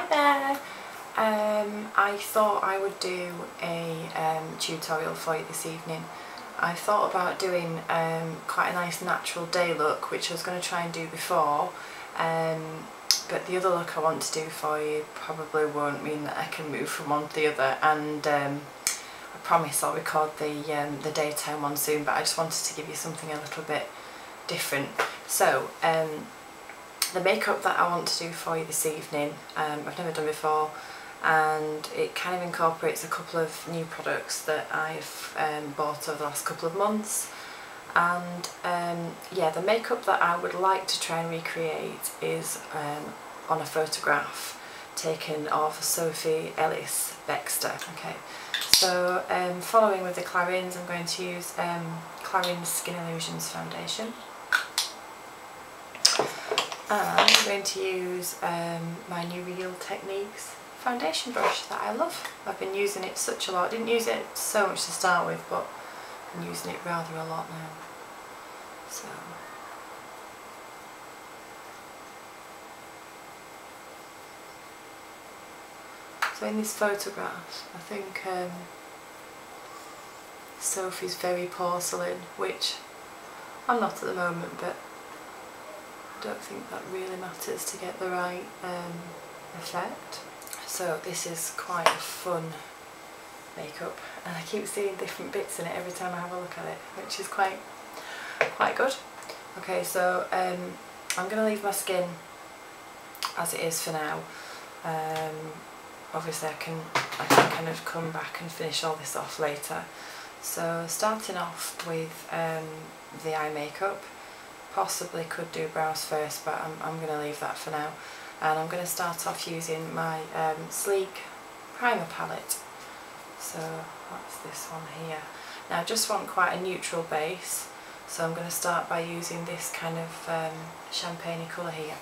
there! I thought I would do a tutorial for you this evening. I thought about doing quite a nice natural day look, which I was going to try and do before, but the other look I want to do for you probably won't mean that I can move from one to the other, and I promise I'll record the daytime one soon, but I just wanted to give you something a little bit different. So the makeup that I want to do for you this evening, I've never done before, and it kind of incorporates a couple of new products that I've bought over the last couple of months. And yeah, the makeup that I would like to try and recreate is on a photograph taken of Sophie Ellis Bextor. Okay, so following with the Clarins, I'm going to use Clarins Skin Illusions foundation. And I'm going to use my new Real Techniques foundation brush that I love. I've been using it such a lot. I didn't use it so much to start with, but I'm using it rather a lot now. So in this photograph, I think Sophie's very porcelain, which I'm not at the moment, but I don't think that really matters to get the right effect. So this is quite a fun makeup, and I keep seeing different bits in it every time I have a look at it, which is quite good. Okay, so I'm going to leave my skin as it is for now. Obviously I can kind of come back and finish all this off later. So starting off with the eye makeup, possibly could do brows first, but I'm going to leave that for now. And I'm going to start off using my sleek primer palette. So that's this one here. Now I just want quite a neutral base, so I'm going to start by using this kind of champagne colour here.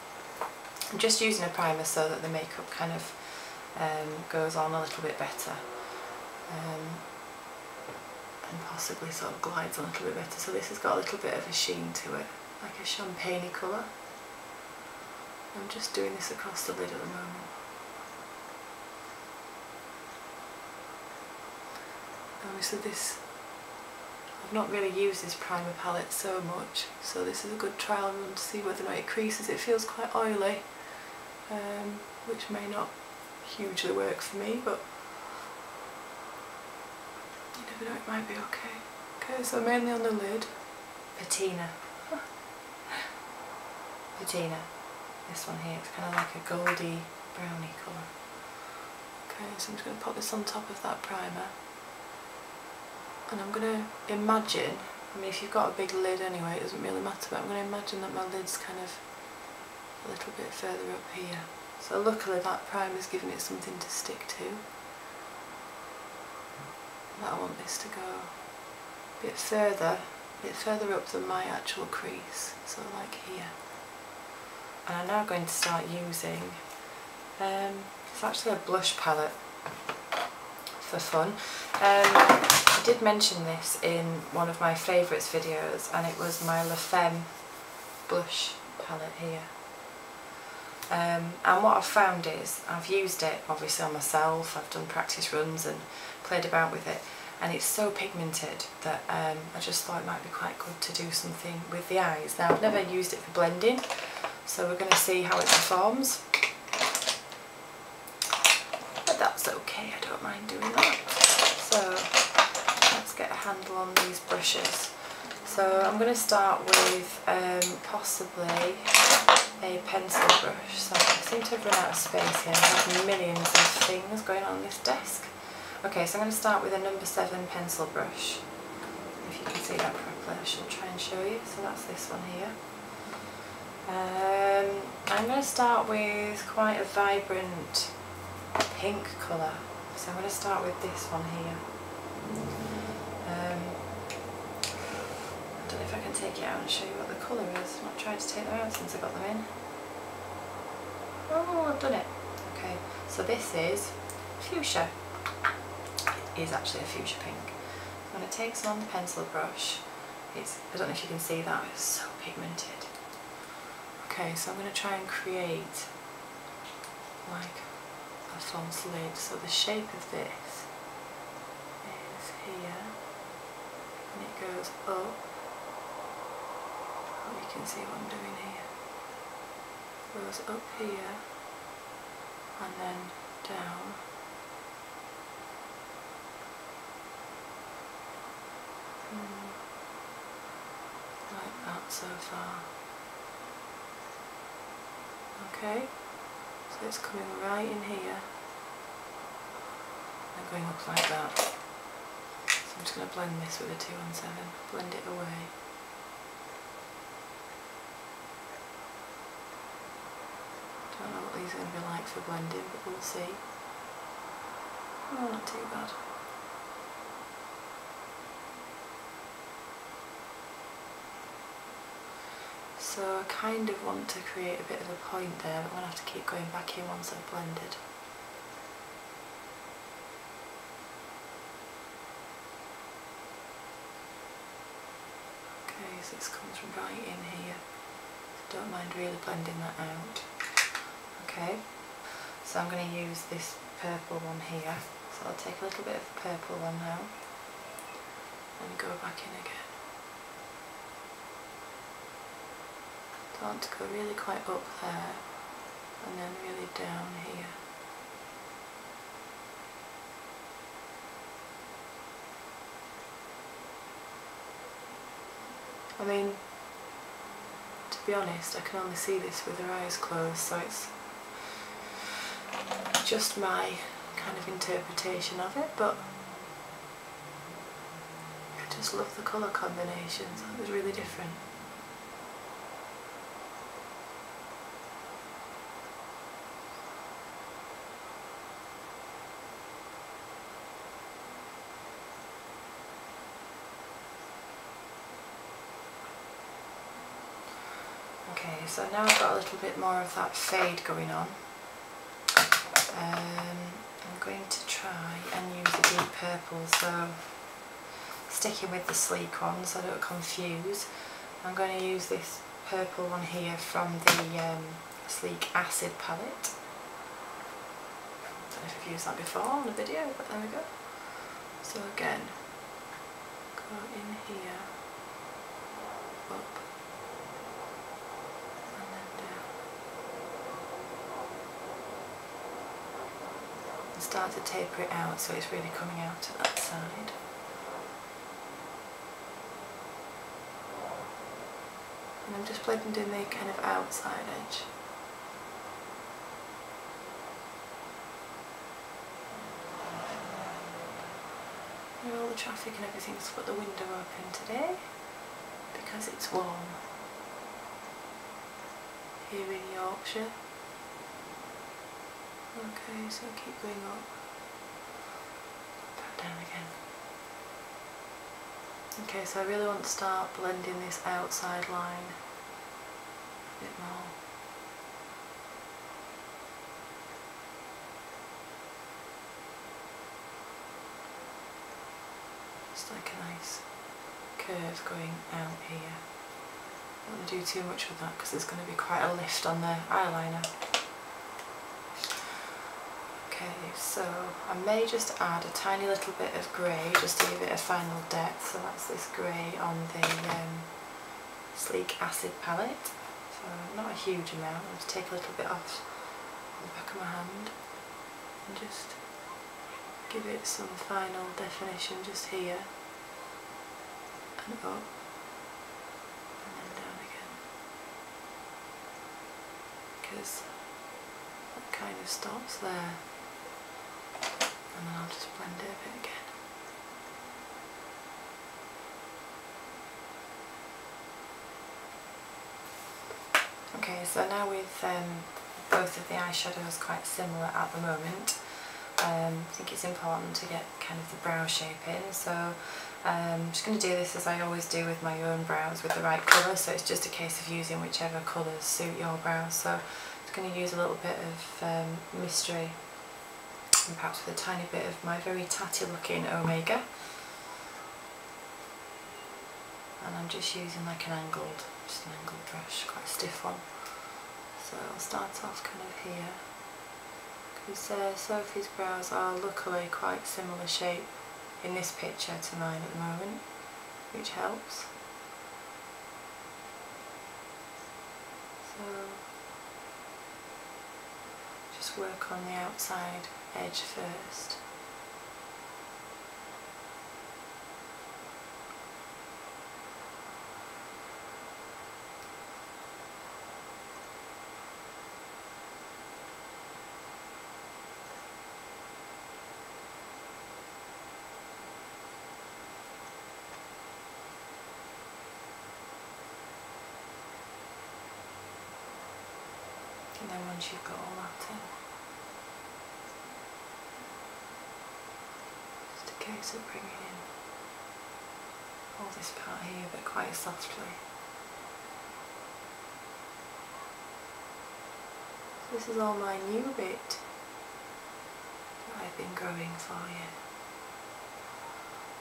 I'm just using a primer so that the makeup kind of goes on a little bit better, and possibly sort of glides a little bit better. So this has got a little bit of a sheen to it, like a champagne colour. I'm just doing this across the lid at the moment. Obviously this, I've not really used this primer palette so much, so this is a good trial run to see whether or not it creases. It feels quite oily, which may not hugely work for me, but you never know, it might be okay. Okay, so mainly on the lid, patina. Patina. This one here, it's kind of like a goldy browny colour. Okay, so I'm just going to put this on top of that primer, and I'm going to imagine, I mean if you've got a big lid anyway it doesn't really matter, but I'm going to imagine that my lid's kind of a little bit further up here. So luckily that primer's giving it something to stick to, but I want this to go a bit further up than my actual crease, so like here. And I'm now going to start using, it's actually a blush palette for fun. I did mention this in one of my favourites videos, and it was my femme blush palette here. And what I've found is, I've used it obviously on myself, I've done practice runs and played about with it, and it's so pigmented that I just thought it might be quite good to do something with the eyes. Now I've never used it for blending, so we're going to see how it performs, but that's okay, I don't mind doing that. So let's get a handle on these brushes. So I'm going to start with possibly a pencil brush. So I seem to have run out of space here, I have millions of things going on this desk. Okay, so I'm going to start with a number 7 pencil brush. If you can see that properly, I should try and show you. So that's this one here. I'm going to start with quite a vibrant pink colour, so I'm going to start with this one here. I don't know if I can take it out and show you what the colour is. I've not tried to take them out since I got them in. Oh, I've done it. Okay, so this is fuchsia. It is actually a fuchsia pink. I'm going to take some on the pencil brush. I don't know if you can see that, it's so pigmented. Okay, so I'm going to try and create like a false lid. So the shape of this is here, and it goes up. Oh, you can see what I'm doing here. Goes up here and then down. Like that so far. Okay, so it's coming right in here and going up like that. So I'm just going to blend this with a 217, blend it away. Don't know what these are going to be like for blending, but we'll see. Oh, not too bad. So I kind of want to create a bit of a point there, but I'm going to have to keep going back in once I've blended. Okay, so this comes from right in here. So don't mind really blending that out. Okay, so I'm going to use this purple one here. So I'll take a little bit of the purple one now and go back in again. I want to go really quite up there and then really down here. I mean, to be honest, I can only see this with her eyes closed, so it's just my kind of interpretation of it, but I just love the colour combinations. It was really different. Okay, so now I've got a little bit more of that fade going on. I'm going to try and use a deep purple, so sticking with the sleek one so I don't confuse, I'm going to use this purple one here from the Sleek Acid palette. I don't know if I've used that before on a video, but there we go. So again, go in here, up, and then down. And start to taper it out so it's really coming out at that side. And I'm just blending the kind of outside edge. And all the traffic and everything's put the window open today because it's warm here in Yorkshire. Okay, so keep going up, back down again. Okay, so I really want to start blending this outside line a bit more. Just like a nice curve going out here. I don't want to do too much with that because there's going to be quite a lift on the eyeliner. Okay, so I may just add a tiny little bit of grey just to give it a final depth. So that's this grey on the Sleek Acid palette. So not a huge amount, I'll just take a little bit off the back of my hand and just give it some final definition just here and up and then down again, because that kind of stops there. And then I'll just blend it a bit again. Okay, so now with both of the eyeshadows quite similar at the moment, I think it's important to get kind of the brow shape in. So I'm just going to do this as I always do with my own brows with the right colour, so it's just a case of using whichever colours suit your brows. So I'm just going to use a little bit of mystery, and perhaps with a tiny bit of my very tatty looking Omega, and I'm just using like an angled brush, quite a stiff one. So I'll start off kind of here, because Sophie's brows are luckily quite similar shape in this picture to mine at the moment, which helps. So just work on the outside edge first. And then once you've got all that in, just a case of bringing in all this part here, but quite softly. So this is all my new bit that I've been growing for you.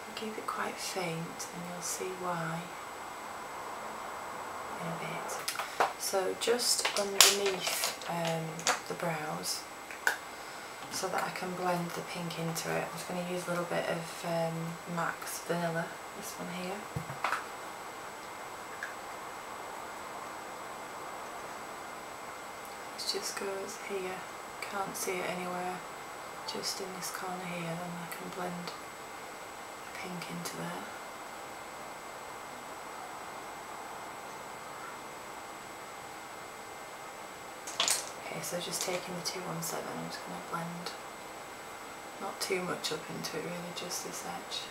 I'll keep it quite faint and you'll see why in a bit. So just underneath the brows, so that I can blend the pink into it, I'm just going to use a little bit of MAC's Vanilla, this one here. It just goes here, can't see it anywhere, just in this corner here, then I can blend the pink into there. Okay, so just taking the 217, I'm just going to blend not too much up into it really, just this edge.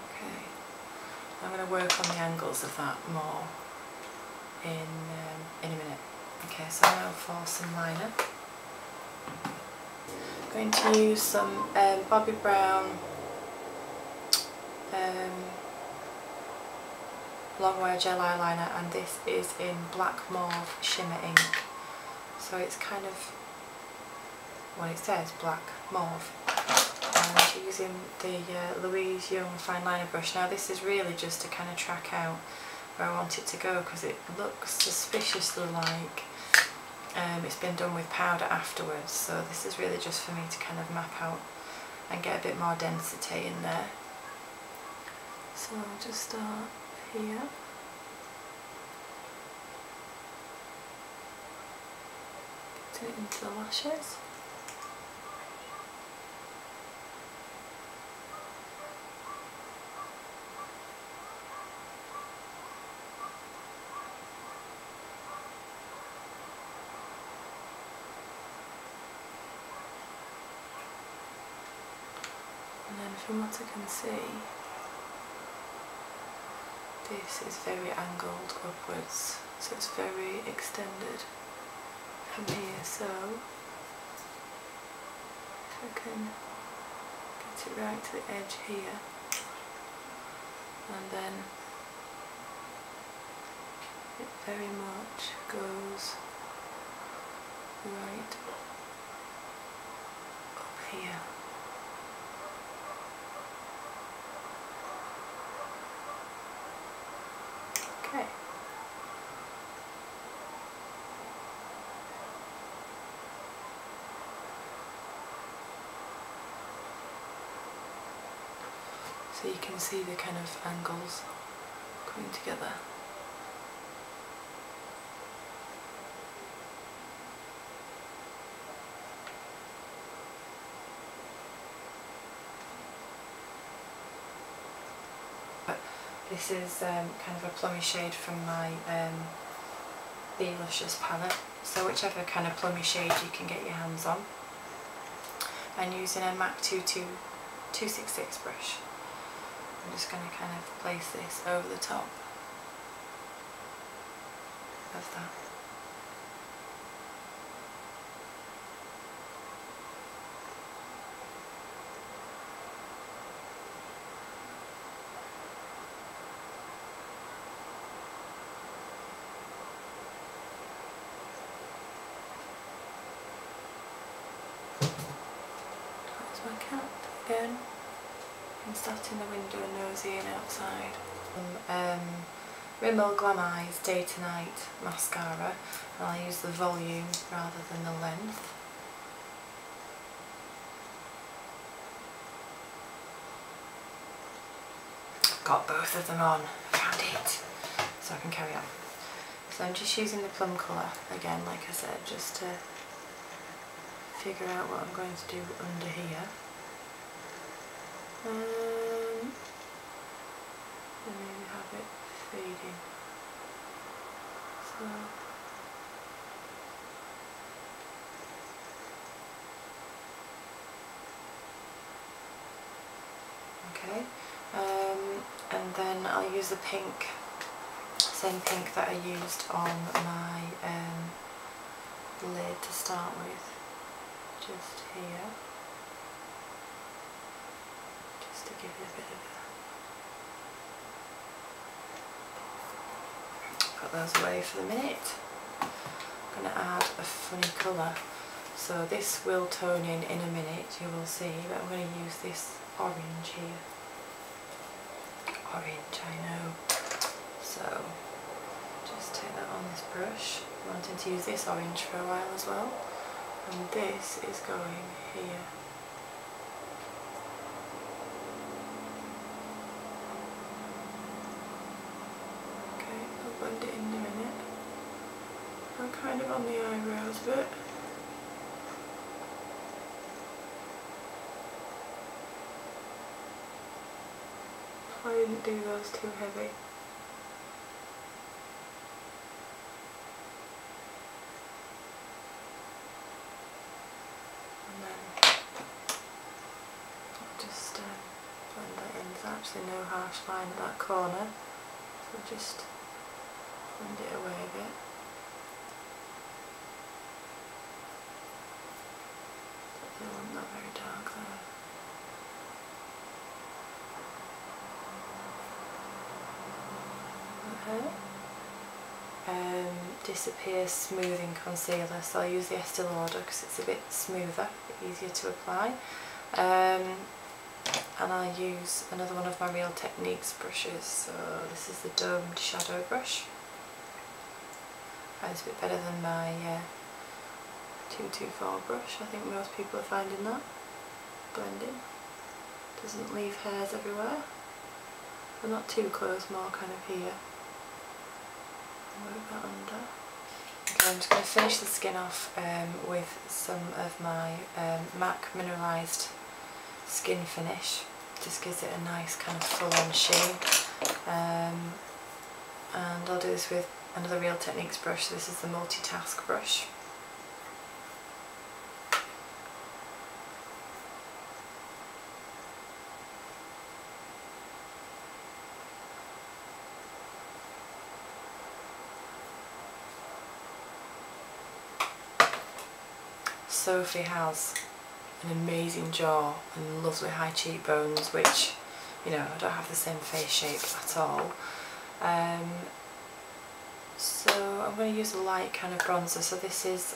Okay, I'm going to work on the angles of that more in a minute. Okay, so now for some liner. I'm going to use some Bobbi Brown long wear gel eyeliner, and this is in Black Mauve Shimmer ink. So it's kind of, well, it says Black Mauve. And using the Louise Young fine liner brush. Now this is really just to kind of track out where I want it to go, because it looks suspiciously like it's been done with powder afterwards. So this is really just for me to kind of map out and get a bit more density in there. So I'll just start here. Get it into the lashes. And then from what I can see, this is very angled upwards, so it's very extended from here. So if I can get it right to the edge here, and then it very much goes right up here. Okay. So you can see the kind of angles coming together. This is kind of a plummy shade from my Beeluscious palette, so whichever kind of plummy shade you can get your hands on. And using a MAC 266 brush, I'm just going to kind of place this over the top of that. My cat again. I'm sat in the window and nosy and outside. Rimmel Glam Eyes Day to Night mascara, and I'll use the volume rather than the length. Got both of them on, found it, so I can carry on. So I'm just using the plum colour again, like I said, just to figure out what I'm going to do under here. And maybe have it fading. So okay. And then I'll use the pink, same pink that I used on my lid to start with, just here, just to give it a bit of put those away for the minute. I'm going to add a funny colour, so this will tone in a minute, you will see, but I'm going to use this orange here. Orange, I know. So just take that on this brush. I'm wanting to use this orange for a while as well, and this is going here. Okay, I'll blend it in a minute. I'm kind of on the eyebrows a bit. I didn't do those too heavy. And then I'll just blend that in. There's actually no harsh line at that corner, so just blend it away a bit. I don't want that very dark there. Disappear smoothing concealer, so I'll use the Estee Lauder because it's a bit smoother, a bit easier to apply, and I'll use another one of my Real Techniques brushes. So this is the domed shadow brush. It's a bit better than my 224 brush. I think most people are finding that blending doesn't leave hairs everywhere, but not too close, more kind of here. Move that under. Okay, I'm just going to finish the skin off with some of my MAC mineralised skin finish. Just gives it a nice kind of full-on sheen. And I'll do this with another Real Techniques brush. So this is the multitask brush. Sophie has an amazing jaw and lovely high cheekbones, which, you know, I don't have the same face shape at all. So I'm going to use a light kind of bronzer. So this is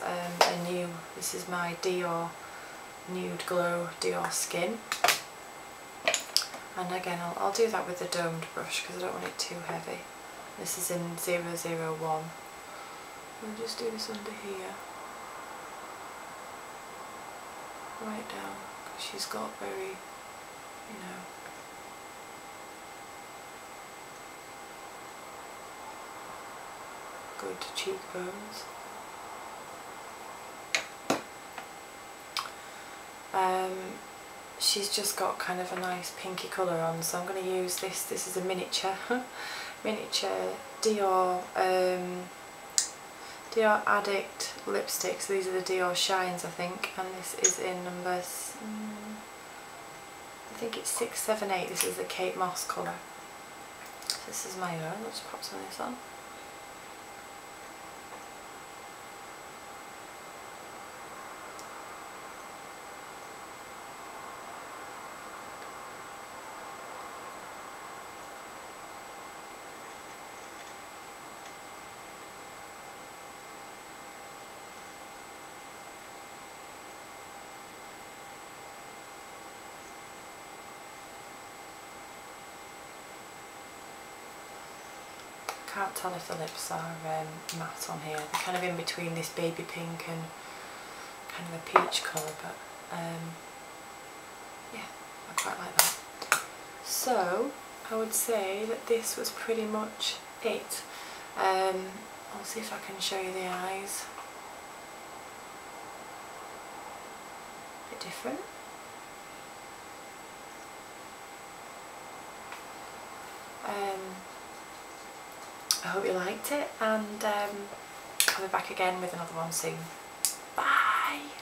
this is my Dior Nude Glow Dior Skin. And again, I'll do that with the domed brush because I don't want it too heavy. This is in 001. I'll just do this under here. Right down, because she's got very, you know, good cheekbones. She's just got kind of a nice pinky colour on, so I'm going to use this. This is a miniature Dior Dior Addict lipstick. So these are the Dior Shines, I think, and this is in number, I think it's 678. This is the Kate Moss colour. So this is my own. I'll just pop some of this on. can't tell if the lips are matte on here. They're kind of in between this baby pink and kind of a peach colour, but yeah, I quite like that. So I would say that this was pretty much it. I'll see if I can show you the eyes. A bit different. I hope you liked it, and I'll be back again with another one soon. Bye!